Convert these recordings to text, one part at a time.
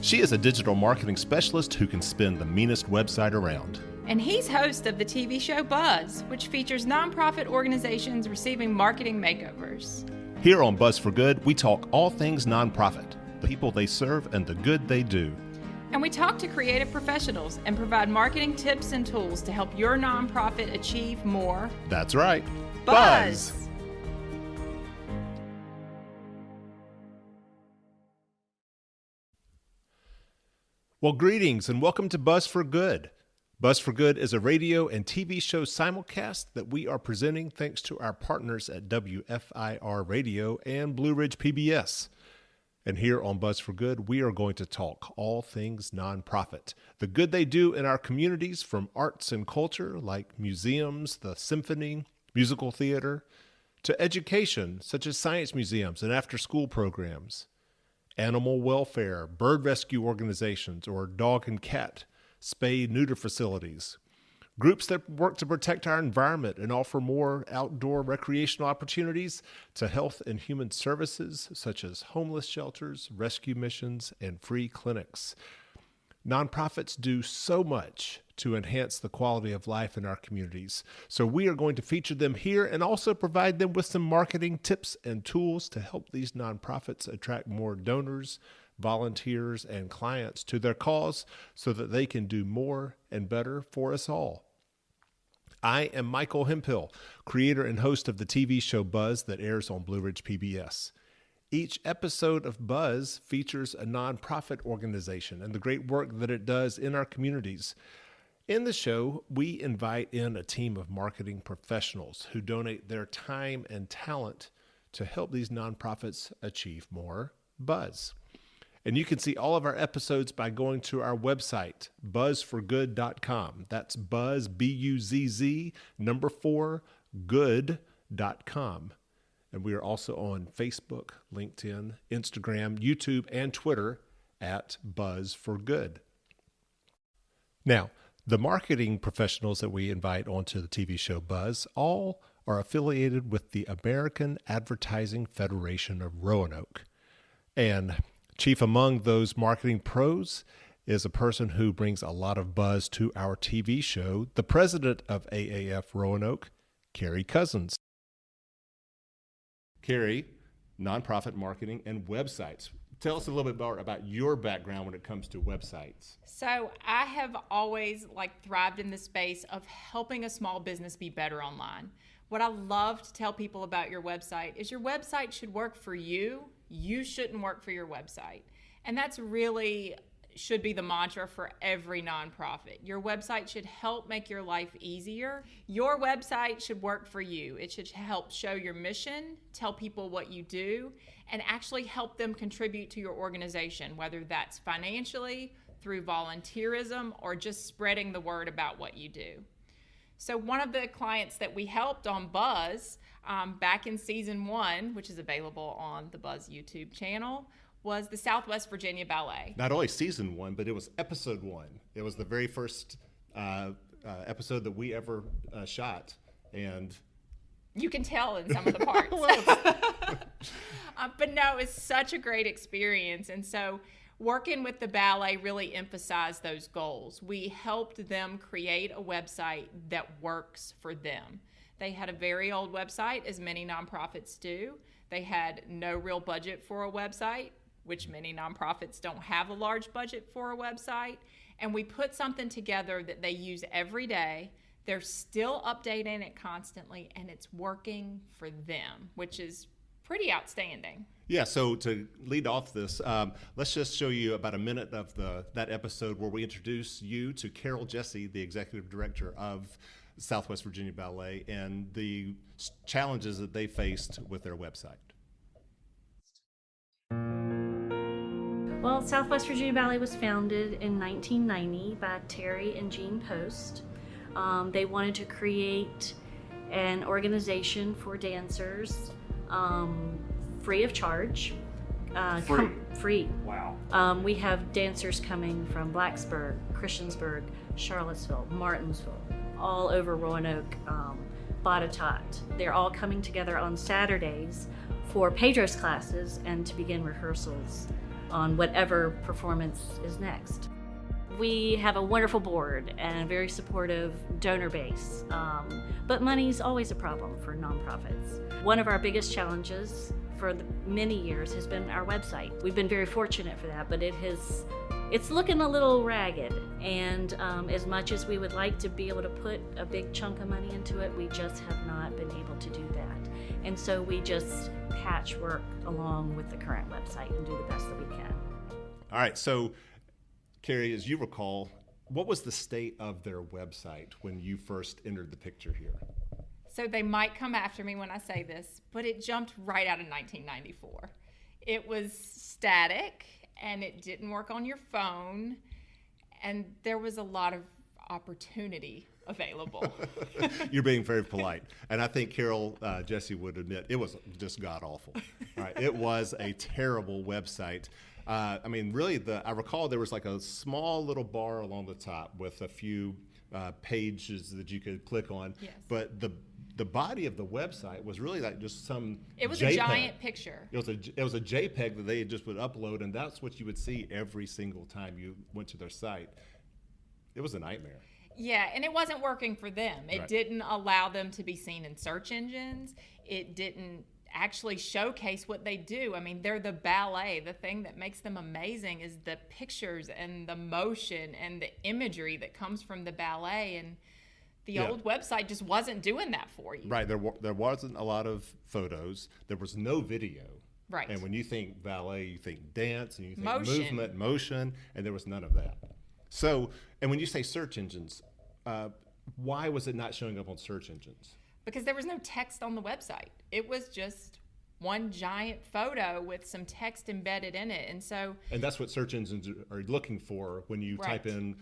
She is a digital marketing specialist who can spin the meanest website around. And he's host of the TV show Buzz, which features nonprofit organizations receiving marketing makeovers. Here on Buzz for Good, we talk all things nonprofit, the people they serve and the good they do. And we talk to creative professionals and provide marketing tips and tools to help your nonprofit achieve more. That's right. Buzz! Well, greetings and welcome to Buzz for Good. Buzz for Good is a radio and TV show simulcast that we are presenting thanks to our partners at WFIR Radio and Blue Ridge PBS. And here on Buzz for Good, we are going to talk all things nonprofit, the good they do in our communities, from arts and culture like museums, the symphony, musical theater, to education such as science museums and after-school programs, animal welfare, bird rescue organizations, or dog and cat spay-neuter facilities, groups that work to protect our environment and offer more outdoor recreational opportunities, to health and human services such as homeless shelters, rescue missions, and free clinics. Nonprofits do so much to enhance the quality of life in our communities. So we are going to feature them here and also provide them with some marketing tips and tools to help these nonprofits attract more donors, volunteers, and clients to their cause so that they can do more and better for us all. I am Michael Hemphill, creator and host of the TV show Buzz that airs on Blue Ridge PBS. Each episode of Buzz features a nonprofit organization and the great work that it does in our communities. In the show, we invite in a team of marketing professionals who donate their time and talent to help these nonprofits achieve more buzz. And you can see all of our episodes by going to our website, buzzforgood.com. That's buzz, B-U-Z-Z, 4, good.com. And we are also on Facebook, LinkedIn, Instagram, YouTube, and Twitter at Buzz for Good. Now, the marketing professionals that we invite onto the TV show Buzz all are affiliated with the American Advertising Federation of Roanoke. And chief among those marketing pros is a person who brings a lot of buzz to our TV show, the president of AAF Roanoke, Carrie Cousins. Carrie, nonprofit marketing and websites. Tell us a little bit more about your background when it comes to websites. So I have always thrived in the space of helping a small business be better online. What I love to tell people about your website is your website should work for you. You shouldn't work for your website. And that's really should be the mantra for every nonprofit. Your website should help make your life easier. Your website should work for you. It should help show your mission, tell people what you do, and actually help them contribute to your organization, whether that's financially, through volunteerism, or just spreading the word about what you do. So one of the clients that we helped on Buzz back in season 1, which is available on the Buzz YouTube channel, was the Southwest Virginia Ballet. Not only season 1, but it was episode 1. It was the very first episode that we ever shot. And you can tell in some of the parts. But no, it's such a great experience. And so working with the ballet really emphasized those goals. We helped them create a website that works for them. They had a very old website, as many nonprofits do. They had no real budget for a website, which many nonprofits don't have a large budget for a website. And we put something together that they use every day. They're still updating it constantly, and it's working for them, which is pretty outstanding. Yeah, so to lead off this, let's just show you about a minute of that episode where we introduce you to Carol Jesse, the executive director of Southwest Virginia Ballet, and the challenges that they faced with their website. Well, Southwest Virginia Ballet was founded in 1990 by Terry and Jean Post. They wanted to create an organization for dancers, free of charge. Free. Wow. We have dancers coming from Blacksburg, Christiansburg, Charlottesville, Martinsville, all over Roanoke, Botetourt. They're all coming together on Saturdays for Pedro's classes and to begin rehearsals. on whatever performance is next. We have a wonderful board and a very supportive donor base, but money's always a problem for nonprofits. One of our biggest challenges for many years has been our website. We've been very fortunate for that, but it's looking a little ragged, and as much as we would like to be able to put a big chunk of money into it, we just have not been able to do that. And so we just patchwork along with the current website and do the best that we can. All right, so Carrie, as you recall, what was the state of their website when you first entered the picture here? So they might come after me when I say this, but it jumped right out of 1994. It was static, and it didn't work on your phone, and there was a lot of opportunity available. You're being very polite. And I think Carol Jesse would admit it was just god-awful. Right? It was a terrible website. I mean, really, I recall there was like a small little bar along the top with a few pages that you could click on. Yes. But the body of the website was really like just some It was JPEG. a giant picture. It was a JPEG that they just would upload, and that's what you would see every single time you went to their site. It was a nightmare. Yeah, and it wasn't working for them. It Right. didn't allow them to be seen in search engines. It didn't actually showcase what they do. I mean, they're the ballet. The thing that makes them amazing is the pictures and the motion and the imagery that comes from the ballet. And the old website just wasn't doing that for you. Right. There wasn't a lot of photos. There was no video. Right. And when you think ballet, you think dance, and you think Motion. movement, motion, and there was none of that. So, and when you say search engines, why was it not showing up on search engines? Because there was no text on the website. It was just one giant photo with some text embedded in it. And that's what search engines are looking for when you Right. type in,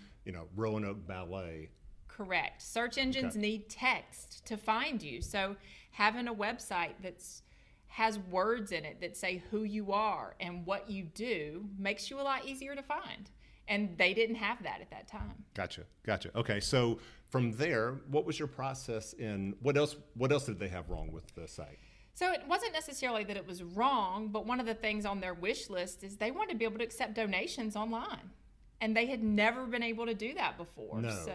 Roanoke Ballet. Correct. Search engines need text to find you. So having a website has words in it that say who you are and what you do makes you a lot easier to find. And they didn't have that at that time. Gotcha. Okay, so from there, what was your process in what else did they have wrong with the site? So it wasn't necessarily that it was wrong, but one of the things on their wish list is they wanted to be able to accept donations online. And they had never been able to do that before. No.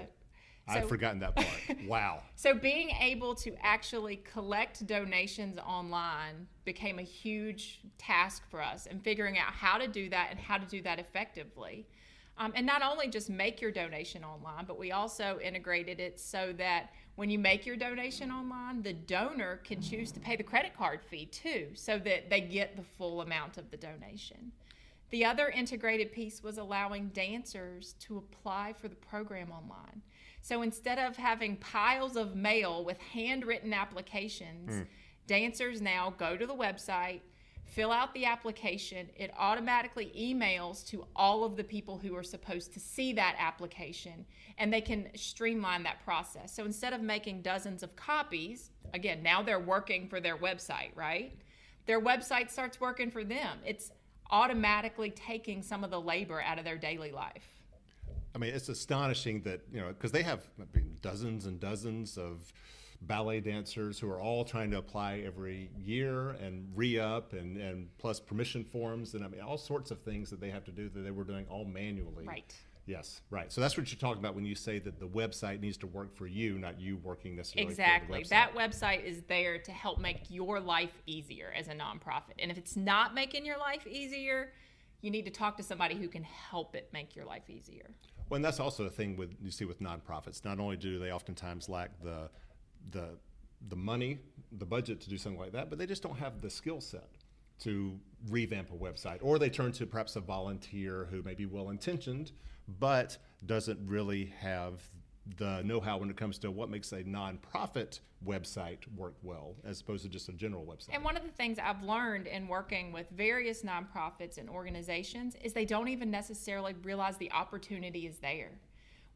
I'd forgotten that part. Wow. So being able to actually collect donations online became a huge task for us, and figuring out how to do that and how to do that effectively. And not only just make your donation online, but we also integrated it so that when you make your donation online, the donor can choose to pay the credit card fee too, so that they get the full amount of the donation. The other integrated piece was allowing dancers to apply for the program online. So instead of having piles of mail with handwritten applications, dancers now go to the website, fill out the application. It automatically emails to all of the people who are supposed to see that application, and they can streamline that process. So instead of making dozens of copies, again, now they're working for their website, right? Their website starts working for them. It's automatically taking some of the labor out of their daily life. I mean, it's astonishing that, because they have dozens and dozens of ballet dancers who are all trying to apply every year and re-up and plus permission forms and all sorts of things that they have to do that they were doing all manually. Right. Yes, right. So that's what you're talking about when you say that the website needs to work for you, not you working necessarily Exactly. for the website. That website is there to help make your life easier as a nonprofit. And if it's not making your life easier, you need to talk to somebody who can help it make your life easier. Well, and that's also a thing you see with nonprofits. Not only do they oftentimes lack the money, the budget to do something like that, but they just don't have the skill set to revamp a website. Or they turn to perhaps a volunteer who may be well-intentioned, but doesn't really have the know-how when it comes to what makes a nonprofit website work well, as opposed to just a general website. And one of the things I've learned in working with various nonprofits and organizations is they don't even necessarily realize the opportunity is there.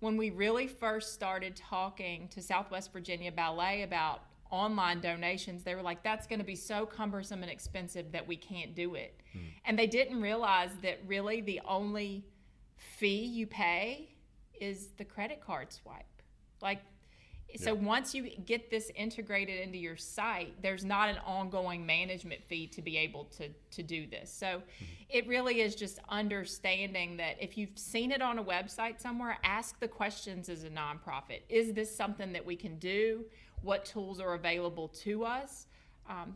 When we really first started talking to Southwest Virginia Ballet about online donations, they were like, that's going to be so cumbersome and expensive that we can't do it. And they didn't realize that really the only fee you pay is the credit card swipe. Like, So once you get this integrated into your site, there's not an ongoing management fee to be able to do this. So it really is just understanding that if you've seen it on a website somewhere, ask the questions as a nonprofit. Is this something that we can do? What tools are available to us?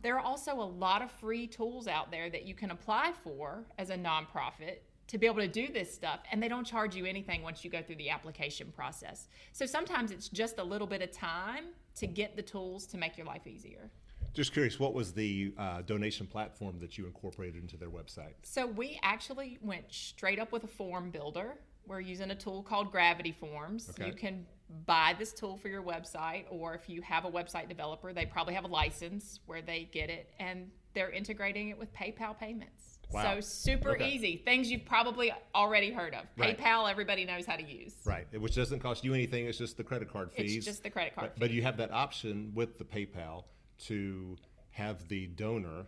There are also a lot of free tools out there that you can apply for as a nonprofit to be able to do this stuff, and they don't charge you anything once you go through the application process. So sometimes it's just a little bit of time to get the tools to make your life easier. Just curious, what was the donation platform that you incorporated into their website? So we actually went straight up with a form builder. We're using a tool called Gravity Forms. Okay. You can buy this tool for your website, or if you have a website developer, they probably have a license where they get it, and they're integrating it with PayPal payments. Wow. So super easy. Things you've probably already heard of. Right. PayPal, everybody knows how to use. Right, which doesn't cost you anything. It's just the credit card fees. It's just the credit card But fee. you have that option with the PayPal to have the donor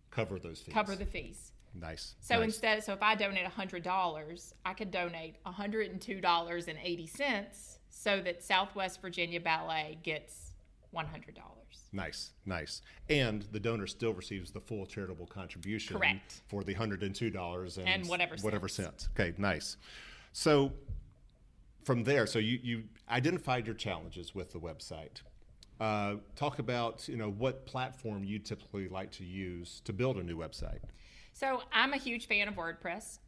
cover those fees. Cover the fees. Nice. So nice. so if I donate $100, I could donate $102.80 so that Southwest Virginia Ballet gets $100. Nice. And the donor still receives the full charitable contribution. Correct. For the $102 And whatever cents. Okay, nice. So from there, so you identified your challenges with the website. Talk about what platform you typically like to use to build a new website. So I'm a huge fan of WordPress.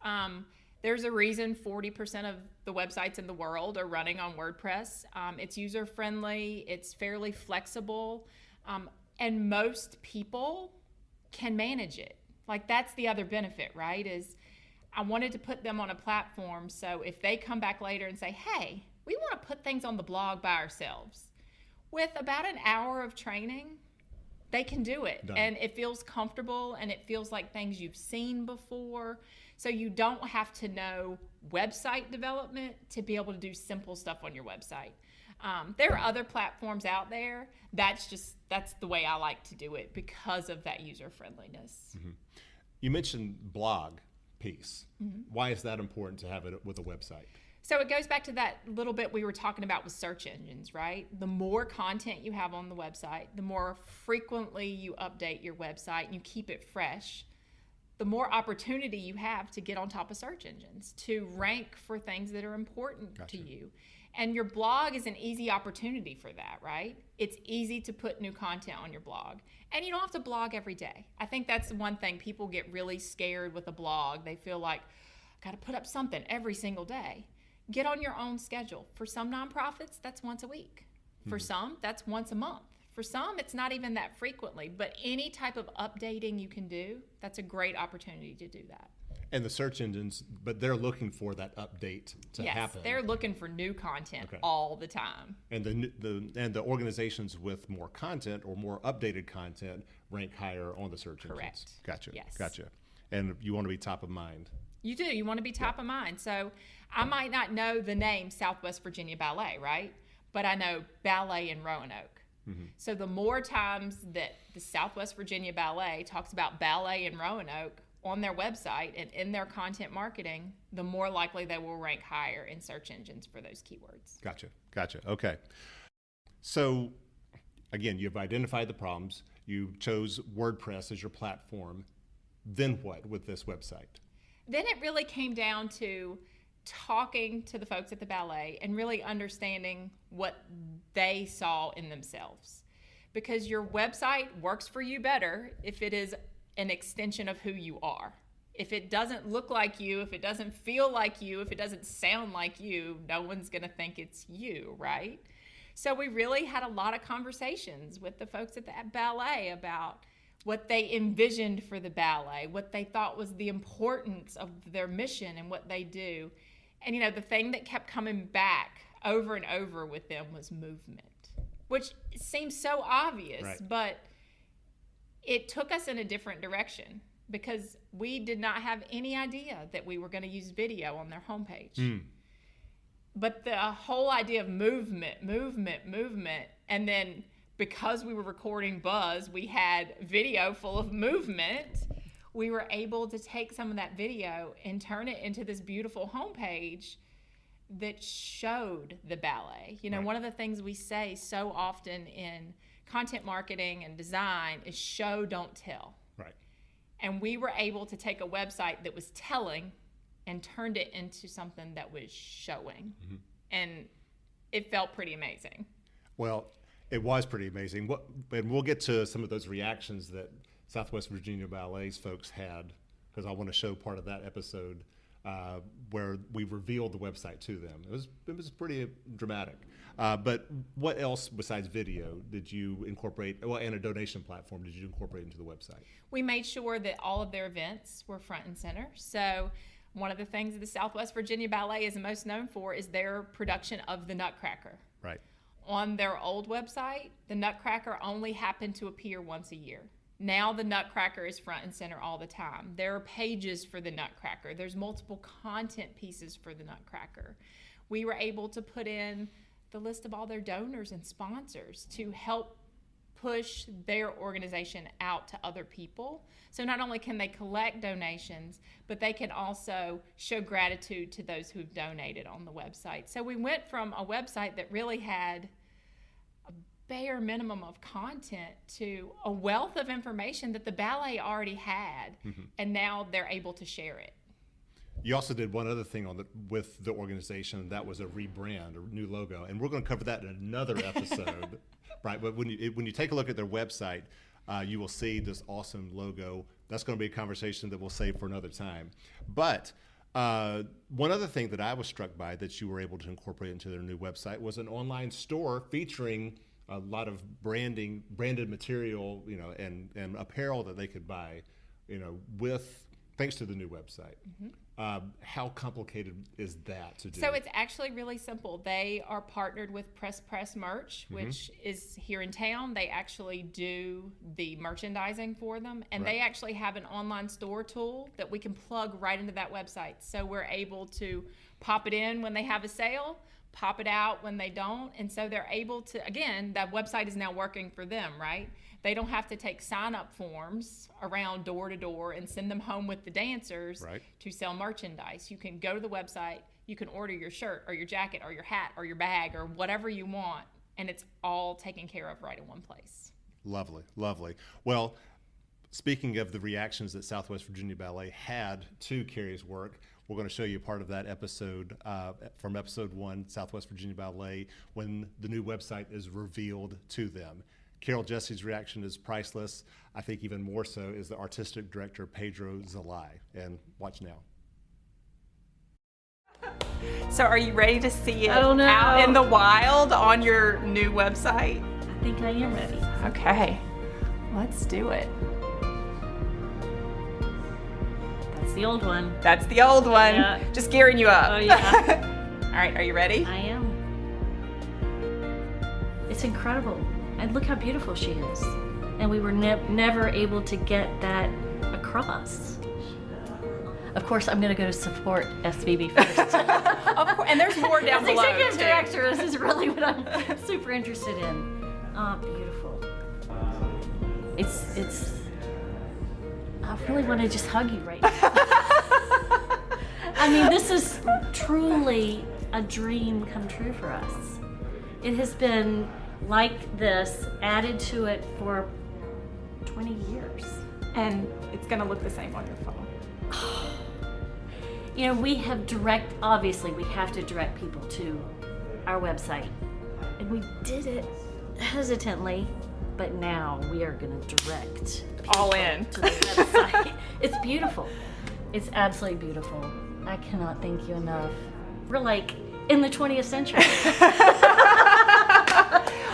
There's a reason 40% of the websites in the world are running on WordPress. It's user-friendly, it's fairly flexible, and most people can manage it. Like, that's the other benefit, right? Is I wanted to put them on a platform so if they come back later and say, hey, we want to put things on the blog by ourselves, with about an hour of training, they can do it. Done. And it feels comfortable, and it feels like things you've seen before. So you don't have to know website development to be able to do simple stuff on your website. There are other platforms out there. That's the way I like to do it because of that user friendliness. Mm-hmm. You mentioned blog piece. Mm-hmm. Why is that important to have it with a website? So it goes back to that little bit we were talking about with search engines, right? The more content you have on the website, the more frequently you update your website and you keep it fresh, the more opportunity you have to get on top of search engines, to rank for things that are important Gotcha. to you. And your blog is an easy opportunity for that, right? It's easy to put new content on your blog. And you don't have to blog every day. I think that's one thing. People get really scared with a blog. They feel like, I got to put up something every single day. Get on your own schedule. For some nonprofits, that's once a week. For some, that's once a month. For some, it's not even that frequently. But any type of updating you can do, that's a great opportunity to do that. And the search engines, but they're looking for that update to happen. Yes, they're looking for new content all the time. And the organizations with more content or more updated content rank higher on the search engines. Correct. Gotcha. Yes. Gotcha. And you want to be top of mind. You do. You want to be top of mind. So I might not know the name Southwest Virginia Ballet, right? But I know ballet in Roanoke. Mm-hmm. So the more times that the Southwest Virginia Ballet talks about ballet in Roanoke on their website and in their content marketing, the more likely they will rank higher in search engines for those keywords. Gotcha. Okay. So again, you've identified the problems. You chose WordPress as your platform. Then what with this website? Then it really came down to talking to the folks at the ballet and really understanding what they saw in themselves. Because your website works for you better if it is an extension of who you are. If it doesn't look like you, if it doesn't feel like you, if it doesn't sound like you, no one's going to think it's you, right? So we really had a lot of conversations with the folks at the ballet about what they envisioned for the ballet, what they thought was the importance of their mission and what they do. And, the thing that kept coming back over and over with them was movement, which seems so obvious, right. But it took us in a different direction because we did not have any idea that we were going to use video on their homepage. But the whole idea of movement, and then because we were recording Buzz, we had video full of movement. We were able to take some of that video and turn it into this beautiful homepage that showed the ballet. You know, Right. one of the things we say so often in content marketing and design is show, don't tell. Right. And we were able to take a website that was telling and turned it into something that was showing. And it felt pretty amazing. Well, it was pretty amazing. And we'll get to some of those reactions that Southwest Virginia Ballet's folks had, because I want to show part of that episode where we revealed the website to them. It was pretty dramatic. But what else besides video did you incorporate, well, and a donation platform, did you incorporate into the website? We made sure that all of their events were front and center. So one of the things the Southwest Virginia Ballet is most known for is their production of the Nutcracker. Right. On their old website, the Nutcracker only happened to appear once a year. Now the Nutcracker is front and center all the time. There are pages for the Nutcracker. There's multiple content pieces for the Nutcracker. We were able to put in the list of all their donors and sponsors to help push their organization out to other people. So not only can they collect donations, but they can also show gratitude to those who've donated on the website. So we went from a website that really had a bare minimum of content to a wealth of information that the ballet already had, and now they're able to share it. You also did one other thing with the organization, and that was a rebrand, a new logo, and we're going to cover that in another episode, right? But when you take a look at their website, you will see this awesome logo. That's going to be a conversation that we'll save for another time. But one other thing that I was struck by that you were able to incorporate into their new website was an online store featuring a lot of branded material, you know, and apparel that they could buy, you know, thanks to the new website. How complicated is that to do? So it's actually really simple. They are partnered with Press Merch, which is here in town. They actually do the merchandising for them, and Right. they actually have an online store tool that we can plug right into that website. So we're able to pop it in when they have a sale, pop it out when they don't, and so they're able to, again, that website is now working for them, right? They don't have to take sign-up forms around door to door and send them home with the dancers Right. to sell merchandise. You can go to the website, you can order your shirt or your jacket or your hat or your bag or whatever you want, and it's all taken care of right in one place. Lovely, lovely. Well, speaking of the reactions that Southwest Virginia Ballet had to Carrie's work, we're going to show you part of that episode from episode 1, Southwest Virginia Ballet, when the new website is revealed to them. Carol Jesse's reaction is priceless. I think even more so is the artistic director, Pedro Zelay. And watch now. So are you ready to see it I don't know. out in the wild on your new website? I think I am ready. Okay, let's do it. That's the old one. That's the old one. Yeah. Just gearing you up. Oh, yeah. All right, are you ready? I am. It's incredible. And look how beautiful she is. And we were never able to get that across. Of course, I'm going to go to support SVB first. Of course, and there's more down As below. executive too. director, this is really what I'm super interested in. Oh, beautiful. It's. I really want to just hug you right now. I mean, this is truly a dream come true for us. It has been like this, added to it for 20 years. And it's gonna look the same on your phone. You know, obviously we have to direct people to our website. And we did it hesitantly, but now we are gonna direct All people in. to the website. It's beautiful. It's absolutely beautiful. I cannot thank you enough. We're like in the 20th century.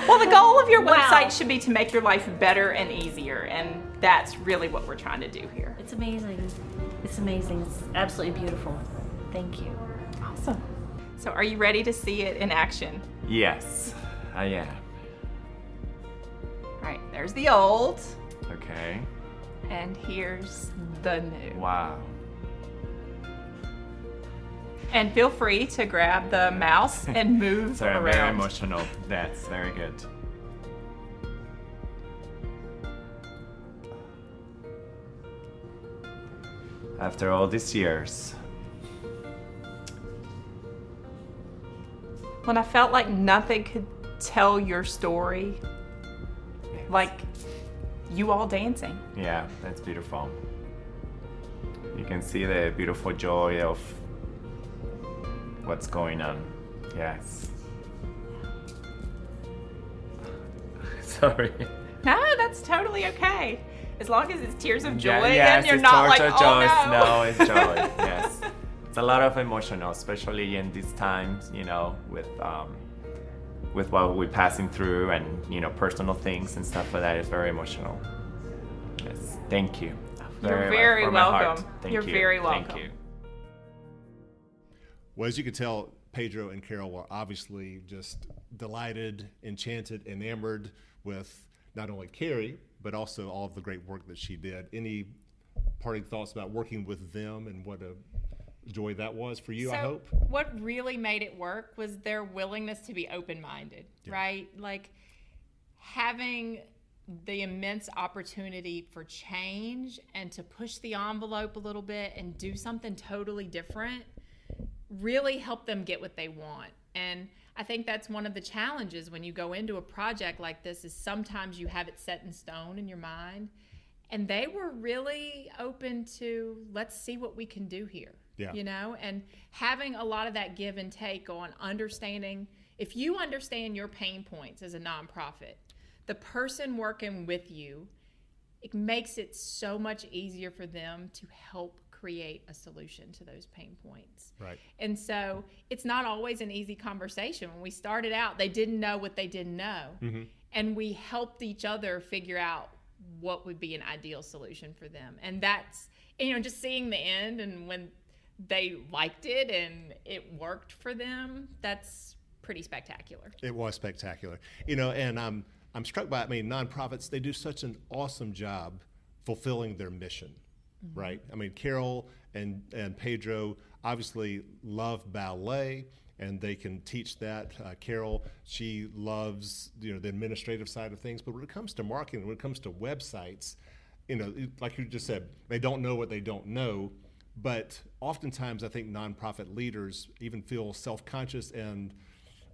Well, the goal of your Wow. website should be to make your life better and easier, and that's really what we're trying to do here. It's amazing. It's amazing. It's absolutely beautiful. Thank you. Awesome. So are you ready to see it in action? Yes, I am. All right, there's the old, Okay. and here's the new. Wow. And feel free to grab the mouse and move Sorry, I'm around. very emotional. That's very good. After all these years, Well, and I felt like nothing could tell your story like you all dancing. Yeah, that's beautiful. You can see the beautiful joy of what's going on. Yes. Sorry. No, that's totally okay. As long as it's tears of joy, Yes, then you're it's not like, torture oh joy. no. No, it's joy. Yes. It's a lot of emotional, especially in these times, with what we're passing through and, personal things and stuff like that. It's very emotional. Yes. Thank you. You're very from my heart. welcome. Thank You're you. very welcome. Thank you. Well, as you can tell, Pedro and Carol were obviously just delighted, enchanted, enamored with not only Carrie, but also all of the great work that she did. Any parting thoughts about working with them and what a joy that was for you, I hope? What really made it work was their willingness to be open-minded, right? Like having the immense opportunity for change and to push the envelope a little bit and do something totally different really helped them get what they want. And I think that's one of the challenges when you go into a project like this is sometimes you have it set in stone in your mind. And they were really open to, let's see what we can do here. Yeah. And having a lot of that give and take on understanding, if you understand your pain points as a nonprofit, the person working with you, it makes it so much easier for them to help create a solution to those pain points. Right. And so it's not always an easy conversation. When we started out, they didn't know what they didn't know. Mm-hmm. And we helped each other figure out what would be an ideal solution for them. And that's, just seeing the end and when they liked it and it worked for them, that's pretty spectacular. It was spectacular. And I'm struck by, nonprofits, they do such an awesome job fulfilling their mission, mm-hmm. right? Carol and Pedro obviously love ballet and they can teach that. Carol, she loves, the administrative side of things, but when it comes to marketing, when it comes to websites, like you just said, they don't know what they don't know. But oftentimes, I think nonprofit leaders even feel self-conscious and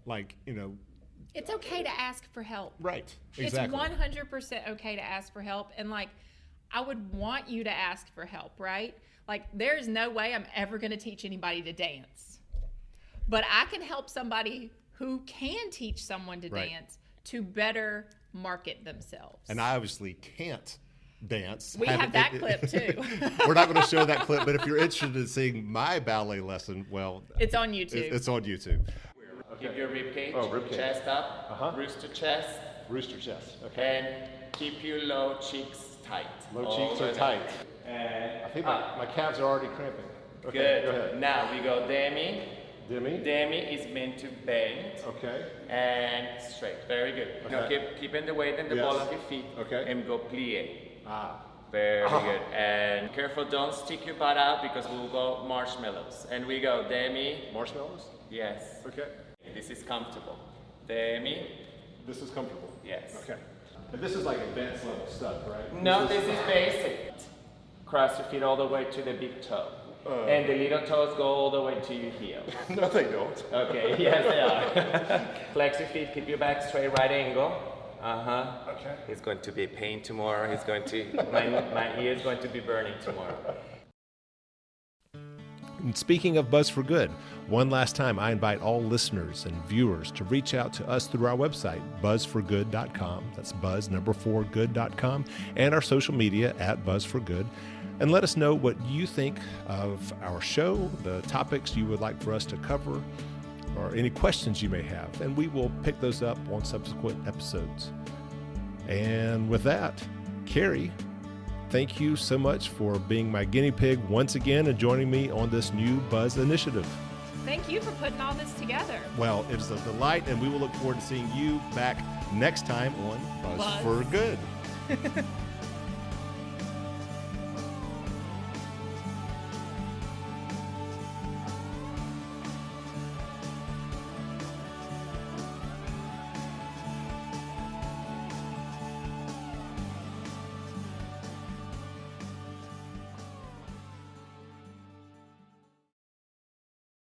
it's okay to ask for help. Right, exactly. It's 100% okay to ask for help. And I would want you to ask for help, right? There's no way I'm ever going to teach anybody to dance. But I can help somebody who can teach someone to dance to better market themselves. And I obviously can't dance. We have that clip too. We're not going to show that clip, but if you're interested in seeing my ballet lesson, well, it's on YouTube. It's on YouTube. Okay. Keep your ribcage, ribcage. Chest up, rooster chest. Rooster chest, okay. And keep your low cheeks tight. Low cheeks are tight. And I think my calves are already cramping. Okay, good. Go ahead. Now we go demi. Demi. Demi is meant to bend. Okay. And straight. Very good. Okay. Now keeping the weight in the ball of your feet. Okay. And go plie. Ah. Very good. And careful, don't stick your butt out because we'll go marshmallows. And we go demi. Marshmallows? Yes. Okay. This is comfortable. Demi. This is comfortable? Yes. Okay. And this is like advanced level stuff, right? No, this is basic. Cross your feet all the way to the big toe. And the little toes go all the way to your heel. No, they don't. Okay, yes they are. Flex your feet, keep your back straight, right angle. Okay. It's going to be pain tomorrow. He's going to, my ear is going to be burning tomorrow. And speaking of Buzz for Good, one last time I invite all listeners and viewers to reach out to us through our website, buzzforgood.com. That's buzz4good.com, and our social media at buzzforgood. And let us know what you think of our show, the topics you would like for us to cover, or any questions you may have. And we will pick those up on subsequent episodes. And with that, Carrie, thank you so much for being my guinea pig once again and joining me on this new Buzz initiative. Thank you for putting all this together. Well, it is a delight, and we will look forward to seeing you back next time on Buzz for Good.